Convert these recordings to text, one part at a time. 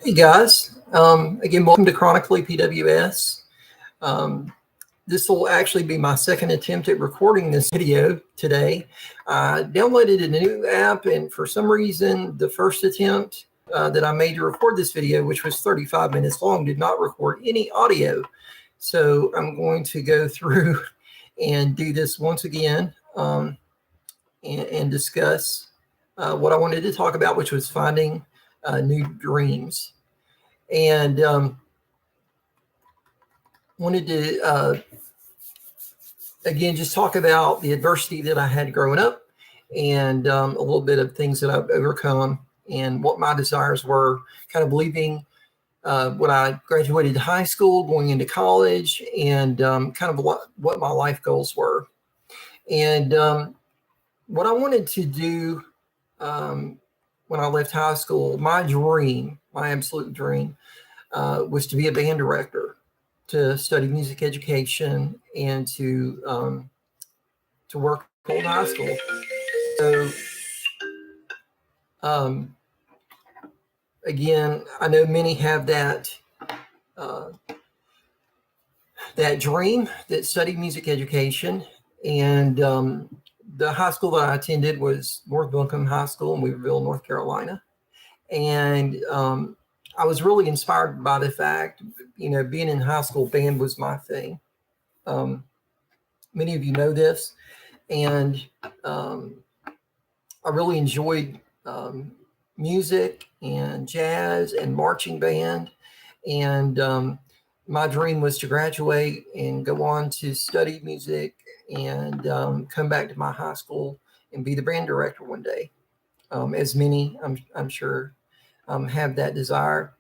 Hey guys, again, welcome to Chronically PWS. This will actually be my second attempt at recording this video today. I downloaded a new app, and for some reason, the first attempt that I made to record this video, which was 35 minutes long, did not record any audio. So I'm going to go through and do this once again and discuss what I wanted to talk about, which was finding new dreams. And wanted to, again, just talk about the adversity that I had growing up and a little bit of things that I've overcome and what my desires were, kind of leaving when I graduated high school, going into college, and kind of what my life goals were. And what I wanted to do when I left high school, my dream, my absolute dream, was to be a band director, to study music education, and to work at Old High School. So, again, I know many have that dream, that study music education, and the high school that I attended was North Buncombe High School in Weaverville, North Carolina, and I was really inspired by the fact, being in high school, band was my thing. Many of you know this, and I really enjoyed music and jazz and marching band. And my dream was to graduate and go on to study music and come back to my high school and be the band director one day. As many, I'm sure, have that desire.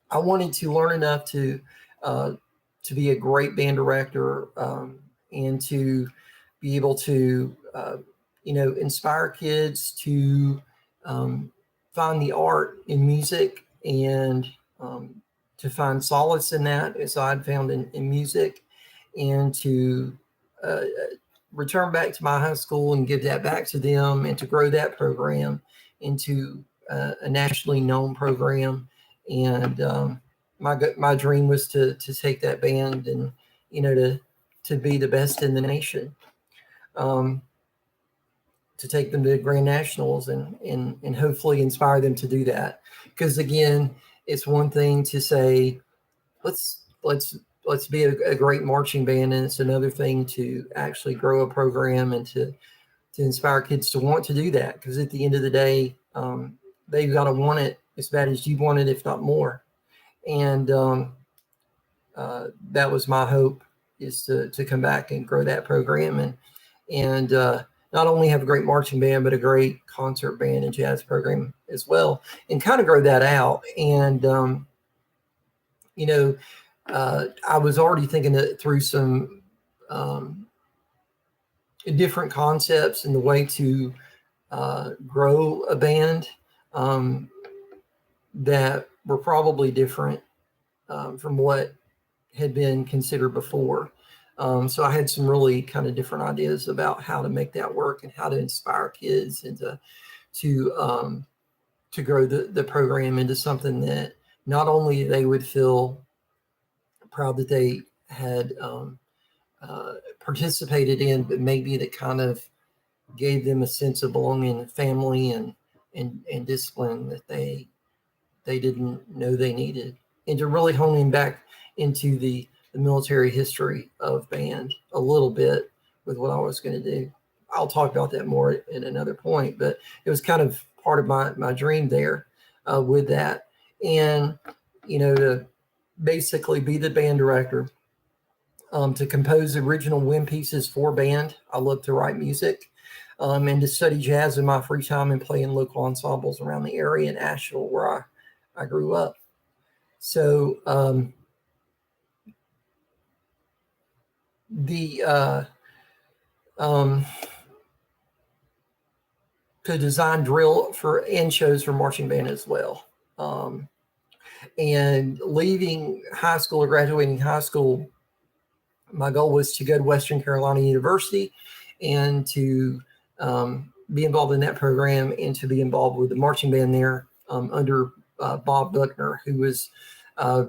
I wanted to learn enough to be a great band director and to be able to inspire kids to find the art in music and to find solace in that, as I'd found in music, and to return back to my high school and give that back to them, and to grow that program into a nationally known program. And my dream was to take that band and to be the best in the nation, to take them to grand nationals and hopefully inspire them to do that. Because again, it's one thing to say let's be a great marching band, and it's another thing to actually grow a program and to inspire kids to want to do that. Because at the end of the day, they've got to want it as bad as you want it, if not more. And that was my hope, is to come back and grow that program and not only have a great marching band, but a great concert band and jazz program as well, and kind of grow that out. And I was already thinking through some different concepts and the way to grow a band that were probably different from what had been considered before. So I had some really kind of different ideas about how to make that work and how to inspire kids and to grow the program into something that not only they would feel proud that they had participated in, but maybe that kind of gave them a sense of belonging and family and discipline that they didn't know they needed, and to really hone in back into the military history of band a little bit with what I was going to do. I'll talk about that more at another point, but it was kind of part of my dream there with that. And, to basically be the band director, to compose original wind pieces for band. I love to write music, and to study jazz in my free time and play in local ensembles around the area in Asheville, where I grew up. So to design drill and shows for marching band as well. And leaving high school or graduating high school, my goal was to go to Western Carolina University and to be involved in that program and to be involved with the marching band there under Bob Buckner, who was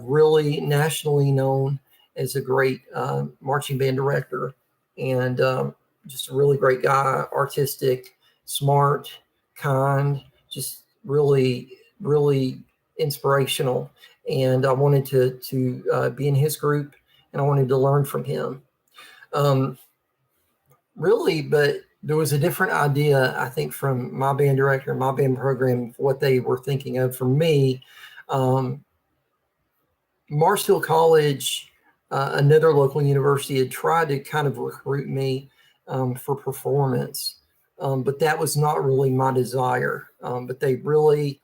really nationally known as a great marching band director, and just a really great guy, artistic, smart, kind, just really, really inspirational. And I wanted to be in his group, and I wanted to learn from him. Really, but there was a different idea, I think, from my band director and my band program, what they were thinking of for me. Marshall College, another local university, had tried to kind of recruit me for performance, but that was not really my desire. But they really,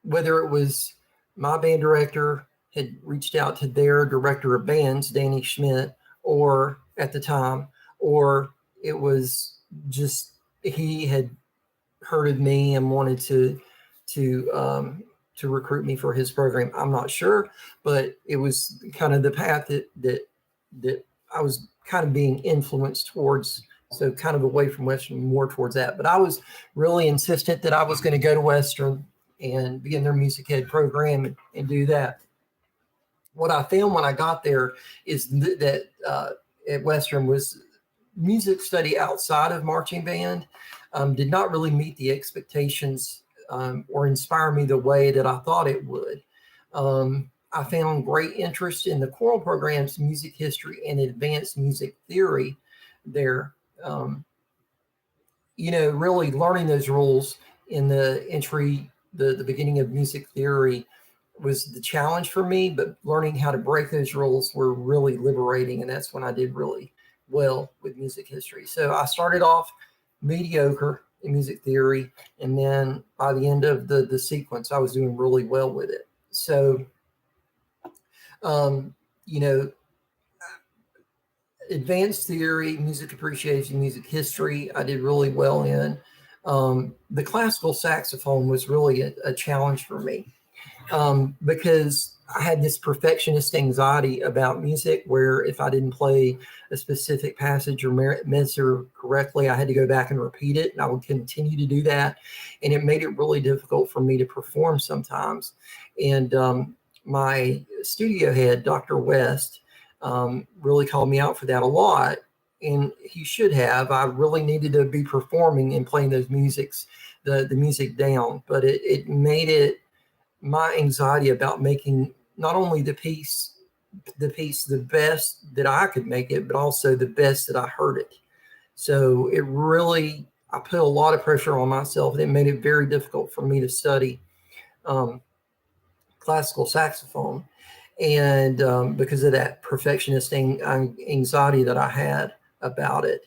whether it was my band director had reached out to their director of bands, Danny Schmitt, or at the time, or it was just he had heard of me and wanted to recruit me for his program. I'm not sure, but it was kind of the path that I was kind of being influenced towards. So kind of away from Western, more towards that. But I was really insistent that I was going to go to Western and be in their music ed program and do that. What I found when I got there is that at Western was music study outside of marching band did not really meet the expectations or inspire me the way that I thought it would. I found great interest in the choral programs, music history, and advanced music theory there. Really learning those rules in the entry, the beginning of music theory was the challenge for me, but learning how to break those rules were really liberating. And that's when I did really well with music history. So I started off mediocre in music theory, and then by the end of the sequence, I was doing really well with it. So, advanced theory, music appreciation, music history, I did really well in. The classical saxophone was really a challenge for me because I had this perfectionist anxiety about music where if I didn't play a specific passage or measure correctly, I had to go back and repeat it, and I would continue to do that. And it made it really difficult for me to perform sometimes. And my studio head, Dr. West, really called me out for that a lot. And he should have. I really needed to be performing and playing those the music down, but it made it my anxiety about making not only the piece the best that I could make it, but also the best that I heard it. So I put a lot of pressure on myself, and it made it very difficult for me to study classical saxophone. And because of that perfectionist anxiety that I had about it,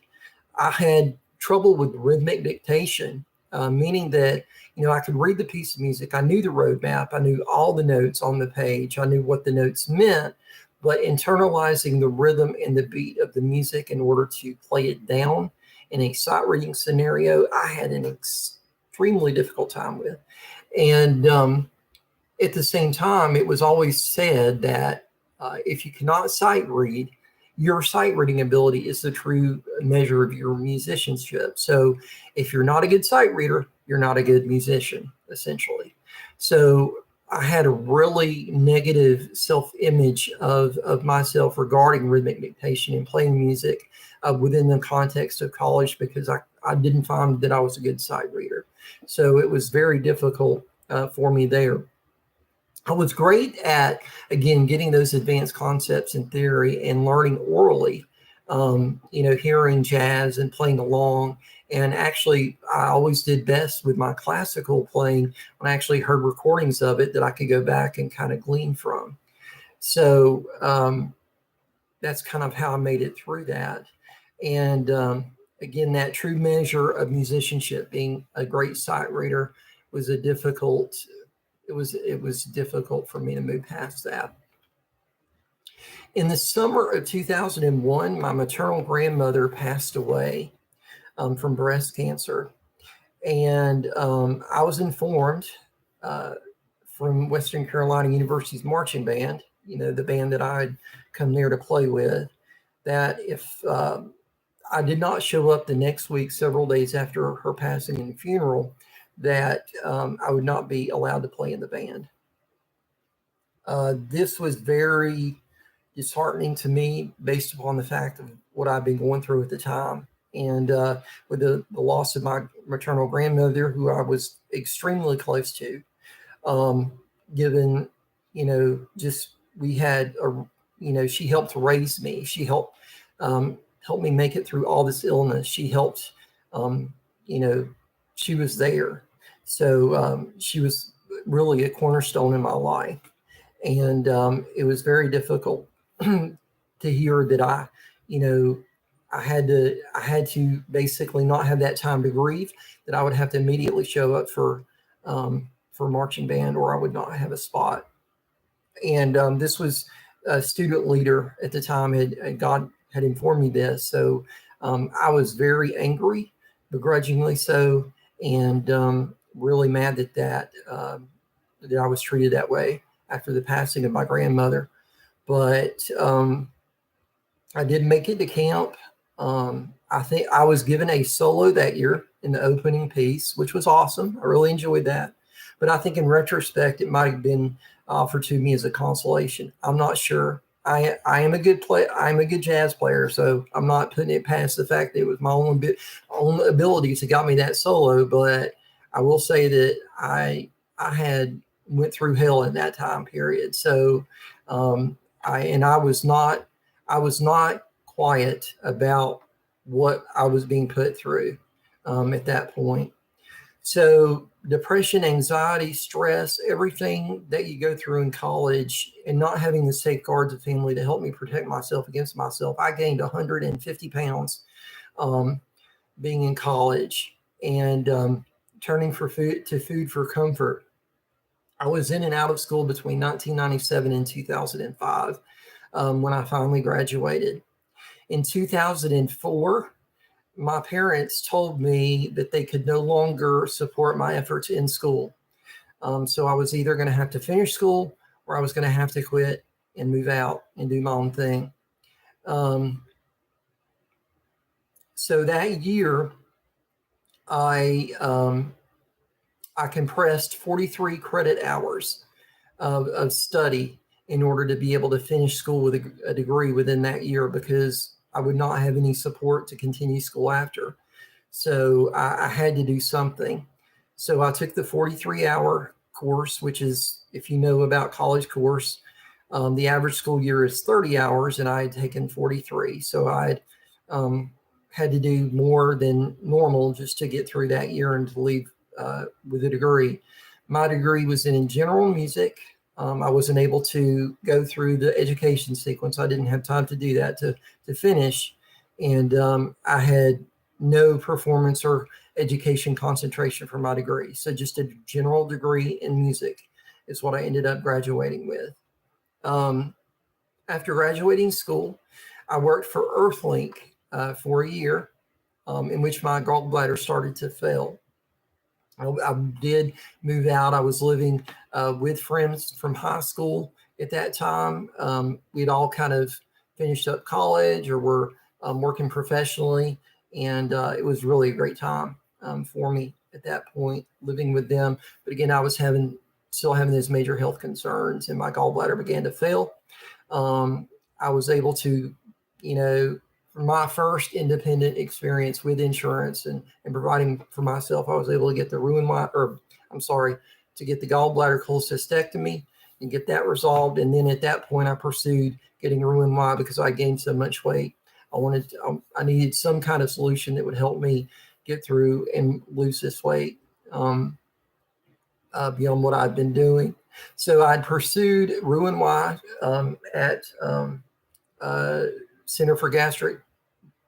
I had trouble with rhythmic dictation, meaning that, I could read the piece of music. I knew the roadmap. I knew all the notes on the page. I knew what the notes meant, but internalizing the rhythm and the beat of the music in order to play it down in a sight reading scenario, I had an extremely difficult time with. And at the same time, it was always said that if you cannot sight read, your sight reading ability is the true measure of your musicianship. So if you're not a good sight reader, you're not a good musician, essentially. So I had a really negative self-image of myself regarding rhythmic dictation and playing music within the context of college because I didn't find that I was a good sight reader. So it was very difficult for me there. I was great at, again, getting those advanced concepts in theory and learning orally, hearing jazz and playing along. And actually, I always did best with my classical playing when I actually heard recordings of it that I could go back and kind of glean from. So that's kind of how I made it through that. And again, that true measure of musicianship, being a great sight reader, was difficult for me to move past that. In the summer of 2001, my maternal grandmother passed away from breast cancer. And I was informed from Western Carolina University's marching band, the band that I had come there to play with, that if I did not show up the next week, several days after her passing and funeral, that I would not be allowed to play in the band. This was very disheartening to me based upon the fact of what I've been going through at the time. And with the loss of my maternal grandmother, who I was extremely close to, given, just we had she helped raise me. She helped me make it through all this illness. She helped, she was there. So she was really a cornerstone in my life. And it was very difficult to hear that I had to basically not have that time to grieve, that I would have to immediately show up for marching band, or I would not have a spot. And this was a student leader at the time God had informed me this. So I was very angry, begrudgingly so, and really mad that I was treated that way after the passing of my grandmother. But I did make it to camp. I think I was given a solo that year in the opening piece, which was awesome. I really enjoyed that. But I think in retrospect, it might have been offered to me as a consolation. I'm not sure. I am a good I'm a good jazz player, so I'm not putting it past the fact that it was my own abilities that got me that solo. But I will say that I had went through hell in that time period. So I was not quiet about what I was being put through at that point. So depression, anxiety, stress, everything that you go through in college, and not having the safeguards of family to help me protect myself against myself. I gained 150 pounds being in college, and turning to food for comfort. I was in and out of school between 1997 and 2005 when I finally graduated. In 2004, my parents told me that they could no longer support my efforts in school. So I was either going to have to finish school, or I was going to have to quit and move out and do my own thing. So that year, I compressed 43 credit hours of study in order to be able to finish school with a degree within that year, because I would not have any support to continue school after. So I had to do something. So I took the 43-hour course, which is, if you know about college course, the average school year is 30 hours, and I had taken 43. So I had to do more than normal just to get through that year and to leave with a degree. My degree was in general music. I wasn't able to go through the education sequence. I didn't have time to do that to finish. And I had no performance or education concentration for my degree. So just a general degree in music is what I ended up graduating with. After graduating school, I worked for Earthlink for a year, in which my gallbladder started to fail. I did move out. I was living with friends from high school at that time. We'd all kind of finished up college or were working professionally. And it was really a great time for me at that point, living with them. But again, I was still having those major health concerns, and my gallbladder began to fail. I was able to, for my first independent experience with insurance and providing for myself, I was able to get the to get the gallbladder cholecystectomy and get that resolved. And then at that point, I pursued getting Roux-en-Y because I gained so much weight. I needed some kind of solution that would help me get through and lose this weight beyond what I've been doing. So I'd pursued Roux-en-Y at Center for Gastric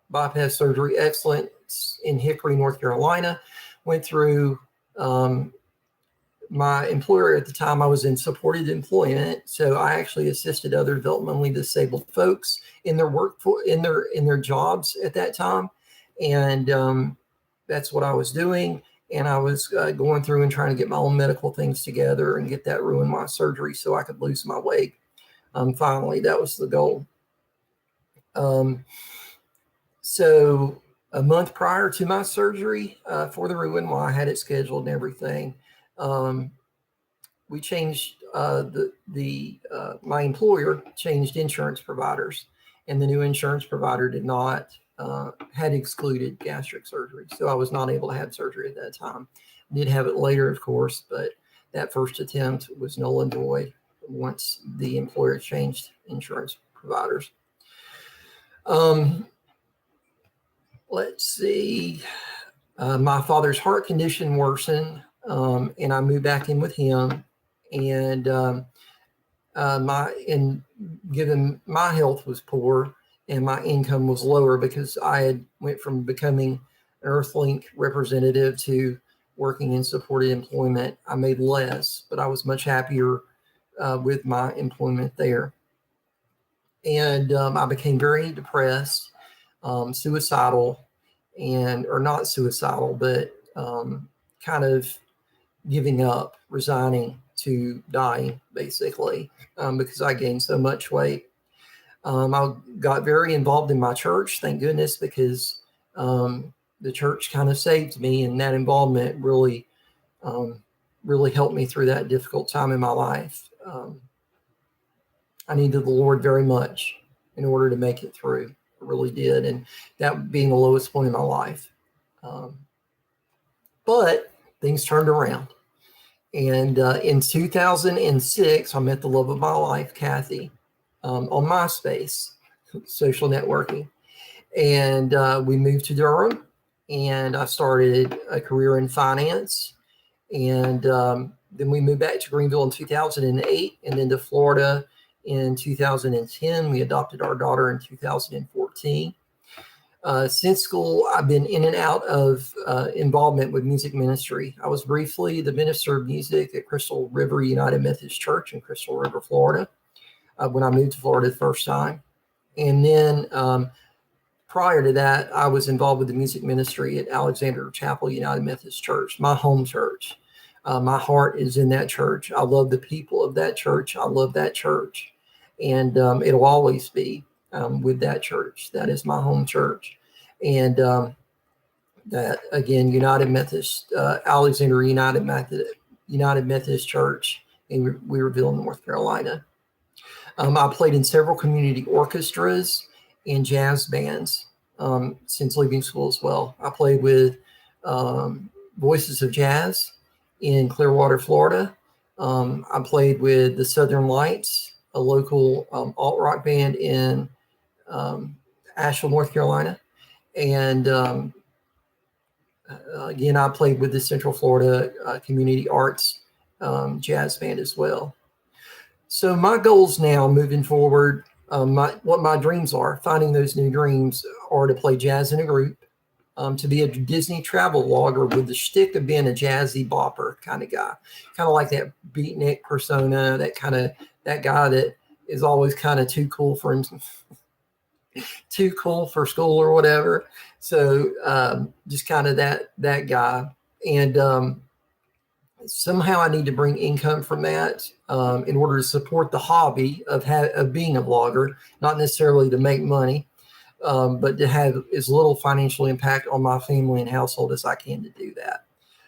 Bypass Surgery Excellence in Hickory, North Carolina. Went through my employer at the time. I was in supported employment, so I actually assisted other developmentally disabled folks in their in their jobs at that time, and that's what I was doing. And I was going through and trying to get my own medical things together and get that Roux-en-Y surgery so I could lose my weight. Finally, that was the goal. So a month prior to my surgery for the Roux-en-Y, I had it scheduled and everything. We changed my employer changed insurance providers, and the new insurance provider had excluded gastric surgery, so I was not able to have surgery at that time. I did have it later, of course, but that first attempt was null and void once the employer changed insurance providers. Let's see. My father's heart condition worsened, and I moved back in with him. And given my health was poor and my income was lower because I had went from becoming an Earthlink representative to working in supported employment, I made less, but I was much happier with my employment there. And I became very depressed, suicidal, or not suicidal, but kind of giving up, resigning to dying, basically, because I gained so much weight. I got very involved in my church, thank goodness, because the church kind of saved me, and that involvement really helped me through that difficult time in my life. I needed the Lord very much in order to make it through. I really did, and that being the lowest point in my life. But things turned around. And in 2006, I met the love of my life, Kathy, on MySpace, social networking. And we moved to Durham, and I started a career in finance. And then we moved back to Greenville in 2008, and then to Florida in 2010. We adopted our daughter in 2014. Since school, I've been in and out of involvement with music ministry. I was briefly the minister of music at Crystal River United Methodist Church in Crystal River, Florida, when I moved to Florida the first time. And then prior to that, I was involved with the music ministry at Alexander Chapel United Methodist Church, my home church. My heart is in that church. I love the people of that church. I love that church. And it'll always be with that church. That is my home church. And that, again, United Methodist, Alexander United Methodist Church in Weaverville, North Carolina. I played in several community orchestras and jazz bands since leaving school as well. I played with Voices of Jazz in Clearwater, Florida. I played with the Southern Lights, a local alt rock band in Asheville, North Carolina. And again, I played with the Central Florida Community Arts Jazz Band as well. So my goals now moving forward, what my dreams are, finding those new dreams, are to play jazz in a group, to be a Disney travel vlogger with the shtick of being a jazzy bopper kind of guy, kind of like that beatnik persona, that guy that is always kind of too cool for school or whatever. So just kind of that guy. And somehow I need to bring income from that in order to support the hobby of being a vlogger, not necessarily to make money, but to have as little financial impact on my family and household as I can to do that.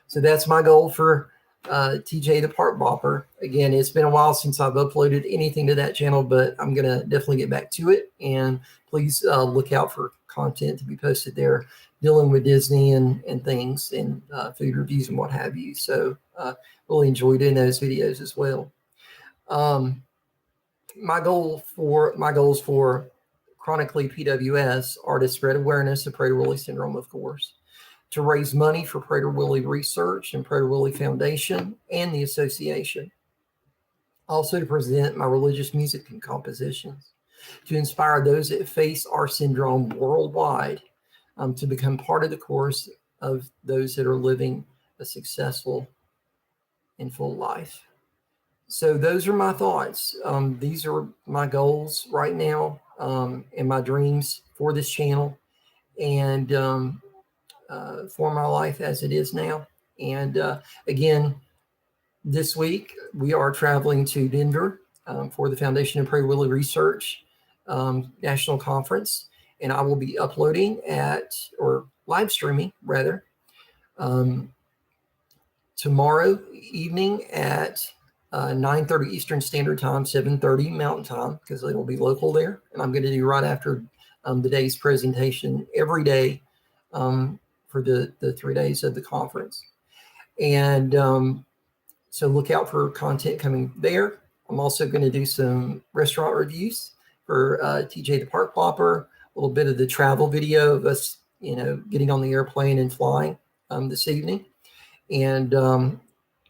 So that's my goal for TJ the Part Bopper. Again, it's been a while since I've uploaded anything to that channel, but I'm going to definitely get back to it. And please look out for content to be posted there dealing with Disney and things, and food reviews and what have you. So really enjoy doing those videos as well. My goals for Chronically PWS are to spread awareness of Prader-Willi syndrome, of course, to raise money for Prader-Willi research and Prader-Willi Foundation and the association. Also to present my religious music and compositions, to inspire those that face our syndrome worldwide to become part of the chorus of those that are living a successful and full life. So those are my thoughts. These are my goals right now and my dreams for this channel and for my life as it is now. And again, this week we are traveling to Denver for the Foundation of Prader-Willi Research National Conference. And I will be uploading live streaming rather, tomorrow evening at 9:30 Eastern Standard Time, 7:30 Mountain Time, because it'll be local there. And I'm going to do right after the day's presentation every day for the 3 days of the conference. And so look out for content coming there. I'm also going to do some restaurant reviews for TJ the Park Plopper, a little bit of the travel video of us, getting on the airplane and flying this evening, and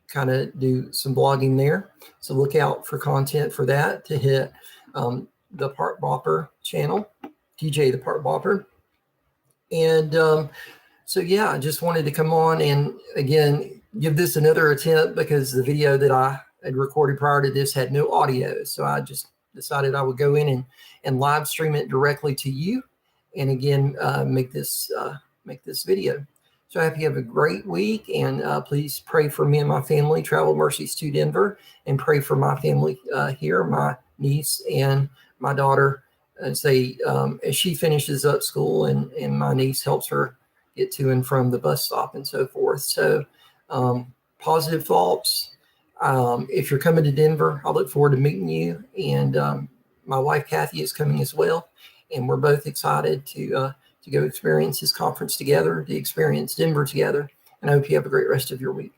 kind of do some blogging there. So look out for content for that to hit the Park Plopper channel, TJ the Park Plopper. And so, yeah, I just wanted to come on and, again, give this another attempt because the video that I had recorded prior to this had no audio. So I just decided I would go in and live stream it directly to you. And, again, make this video. So I hope you have a great week. And please pray for me and my family. Travel mercies to Denver. And pray for my family here, my niece and my daughter, as she finishes up school, and my niece helps her get to and from the bus stop and so forth. So positive thoughts. If you're coming to Denver, I look forward to meeting you. And my wife, Kathy, is coming as well. And we're both excited to go experience this conference together, to experience Denver together. And I hope you have a great rest of your week.